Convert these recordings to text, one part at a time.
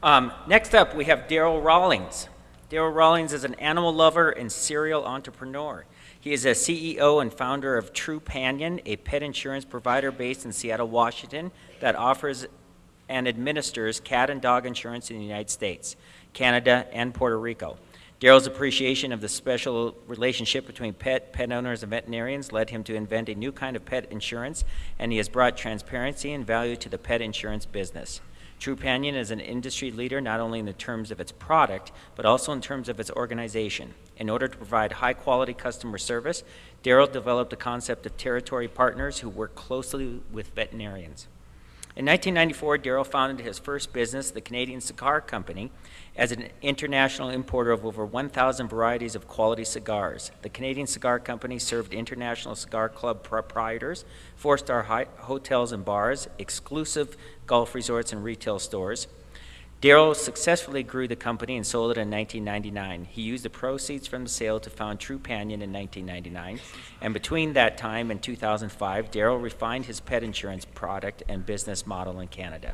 Next up, we have Darryl Rawlings. Darryl Rawlings is an animal lover and serial entrepreneur. He is a CEO and founder of Trupanion, a pet insurance provider based in Seattle, Washington, that offers and administers cat and dog insurance in the United States, Canada, and Puerto Rico. Darryl's appreciation of the special relationship between pet owners, and veterinarians led him to invent a new kind of pet insurance, and he has brought transparency and value to the pet insurance business. Trupanion is an industry leader not only in the terms of its product, but also in terms of its organization. In order to provide high-quality customer service, Darryl developed the concept of territory partners who work closely with veterinarians. In 1994, Darryl founded his first business, the Canadian Cigar Company, as an international importer of over 1,000 varieties of quality cigars. The Canadian Cigar Company served international cigar club proprietors, four-star hotels and bars, exclusive golf resorts and retail stores. Darryl successfully grew the company and sold it in 1999. He used the proceeds from the sale to found Trupanion in 1999, and between that time and 2005, Darryl refined his pet insurance product and business model in Canada.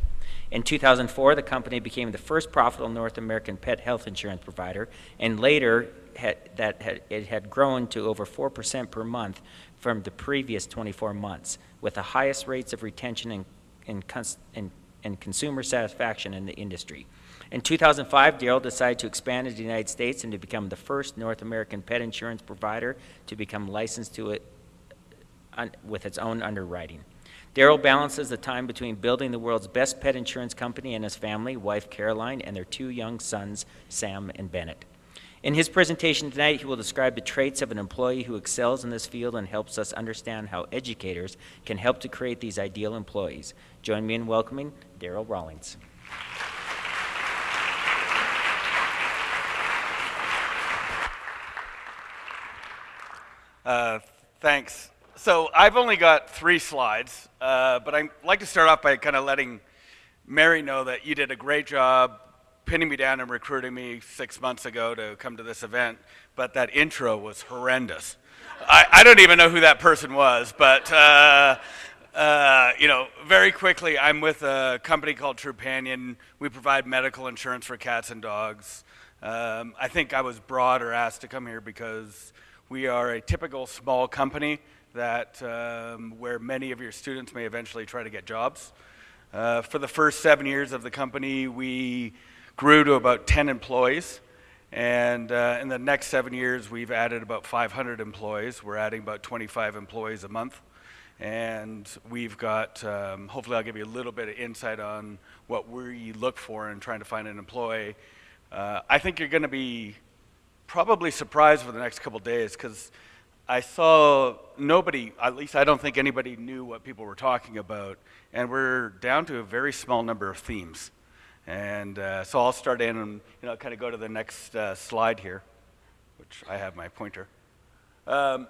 In 2004, the company became the first profitable North American pet health insurance provider, and later it had grown to over 4% per month from the previous 24 months, with the highest rates of retention and consumer satisfaction in the industry. In 2005, Darryl decided to expand into the United States and to become the first North American pet insurance provider to become licensed to it with its own underwriting. Darryl balances the time between building the world's best pet insurance company and his family, wife Caroline, and their two young sons, Sam and Bennett. In his presentation tonight, he will describe the traits of an employee who excels in this field and helps us understand how educators can help to create these ideal employees. Join me in welcoming Darryl Rawlings. Thanks. So I've only got 3 slides, but I'd like to start off by kind of letting Mary know that you did a great job pinning me down and recruiting me 6 months ago to come to this event, but that intro was horrendous. I don't even know who that person was, but very quickly, I'm with a company called Trupanion. We provide medical insurance for cats and dogs. I think I was brought or asked to come here because we are a typical small company that where many of your students may eventually try to get jobs. For the first 7 years of the company, we grew to about 10 employees, and in the next 7 years, we've added about 500 employees. We're adding about 25 employees a month, and we've got, hopefully I'll give you a little bit of insight on what we look for in trying to find an employee. I think you're going to be probably surprised for the next couple days, because I saw nobody, at least I don't think anybody knew what people were talking about, and we're down to a very small number of themes. And so I'll start in and kind of go to the next slide here, which I have my pointer. So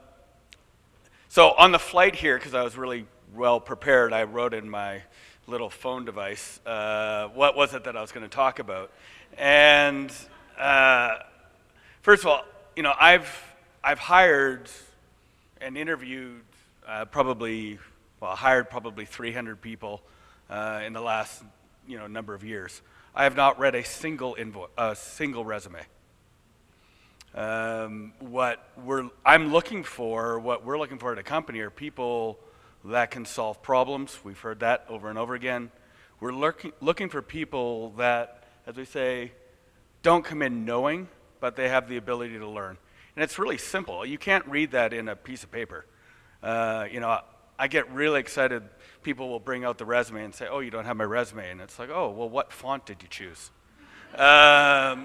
on the flight here, because I was really well prepared, I wrote in my little phone device what was it that I was going to talk about. And first of all, I've hired and interviewed hired probably 300 people in the last number of years. I have not read a single resume. What we're looking for at a company are people that can solve problems. We've heard that over and over again. We're looking for people that, as we say, don't come in knowing, but they have the ability to learn. And it's really simple. You can't read that in a piece of paper. I get really excited. People will bring out the resume and say, "Oh, you don't have my resume." And it's like, "Oh, well, what font did you choose?" I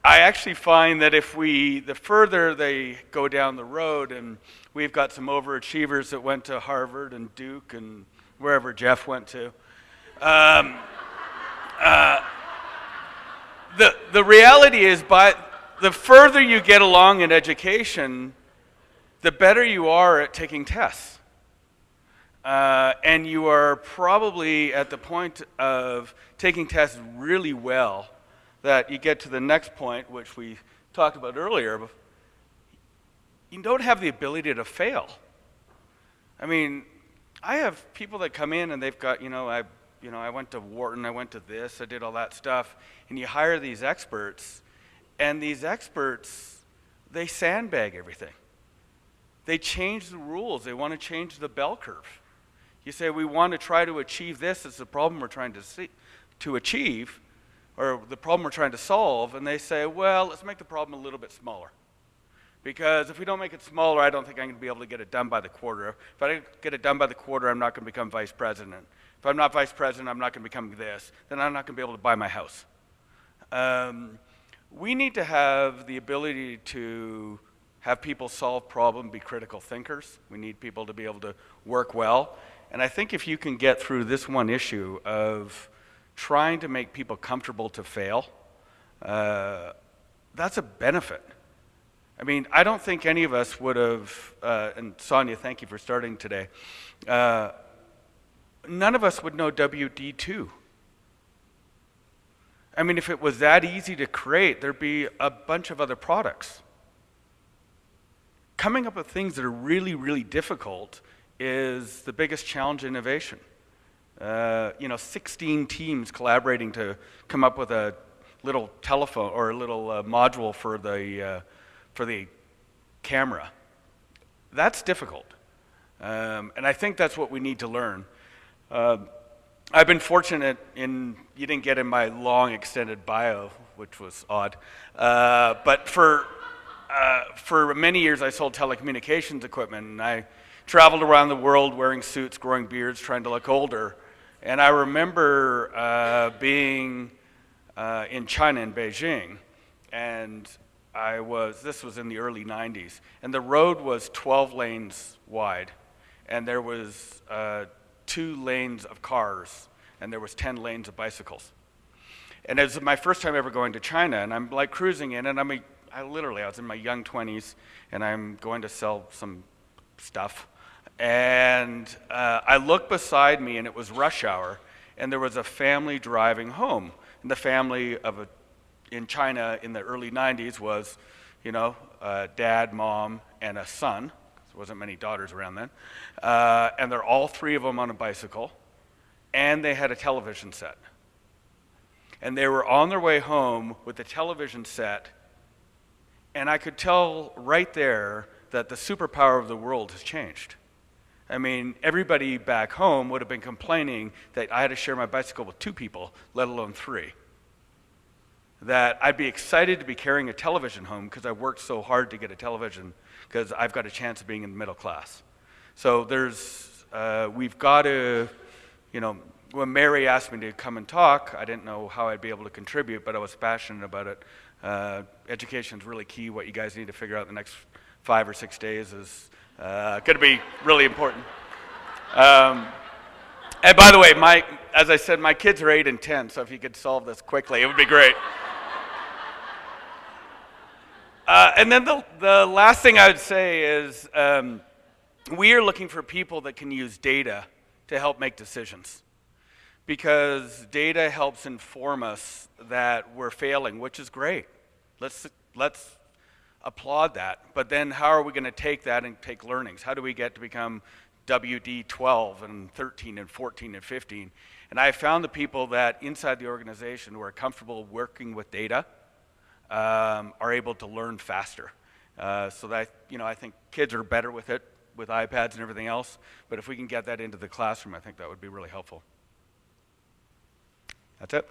actually find that the further they go down the road, and we've got some overachievers that went to Harvard and Duke and wherever Jeff went to. The reality is, the further you get along in education, the better you are at taking tests. And you are probably at the point of taking tests really well that you get to the next point, which we talked about earlier. You don't have the ability to fail. I mean, I have people that come in and they've got, I went to Wharton, I went to this, I did all that stuff. And you hire these experts, and these experts, they sandbag everything. They change the rules. They want to change the bell curve. You say, we want to try to achieve this. It's the problem we're trying to achieve, or the problem we're trying to solve. And they say, well, let's make the problem a little bit smaller. Because if we don't make it smaller, I don't think I'm going to be able to get it done by the quarter. If I don't get it done by the quarter, I'm not going to become vice president. If I'm not vice president, I'm not going to become this. Then I'm not going to be able to buy my house. We need to have the ability to have people solve problems, be critical thinkers. We need people to be able to work well. And I think if you can get through this one issue of trying to make people comfortable to fail, that's a benefit. I mean, I don't think any of us would have, and Sonia, thank you for starting today, none of us would know WD2. I mean, if it was that easy to create, there'd be a bunch of other products. Coming up with things that are really, really difficult is the biggest challenge in innovation. 16 teams collaborating to come up with a little telephone or a little module for the camera. That's difficult. And I think that's what we need to learn. I've been fortunate you didn't get in my long extended bio, which was odd, but for many years I sold telecommunications equipment, and I traveled around the world wearing suits, growing beards, trying to look older. And I remember being in China, in Beijing, and this was in the early 90s, and the road was 12 lanes wide, and there was 2 lanes of cars, and there was 10 lanes of bicycles. And it was my first time ever going to China, and I'm like cruising in, and I was in my young 20s, and I'm going to sell some stuff. And I looked beside me, and it was rush hour, and there was a family driving home. And the family in China in the early 90s was, dad, mom, and a son. There wasn't many daughters around then. And they're all 3 of them on a bicycle, and they had a television set. And they were on their way home with the television set, and I could tell right there that the superpower of the world has changed. I mean, everybody back home would have been complaining that I had to share my bicycle with 2 people, let alone 3. That I'd be excited to be carrying a television home because I worked so hard to get a television because I've got a chance of being in the middle class. So we've got to, when Mary asked me to come and talk, I didn't know how I'd be able to contribute, but I was passionate about it. Education is really key. What you guys need to figure out the next 5 or 6 days is going to be really important. And by the way, as I said, my kids are 8 and 10, so if you could solve this quickly, it would be great. And then the last thing I would say is we are looking for people that can use data to help make decisions, because data helps inform us that we're failing, which is great. Let's applaud that. But then how are we going to take that and take learnings? How do we get to become WD 12 and 13 and 14 and 15? And I found the people that inside the organization who are comfortable working with data are able to learn faster. So that, I think kids are better with it, with iPads and everything else. But if we can get that into the classroom, I think that would be really helpful. That's it.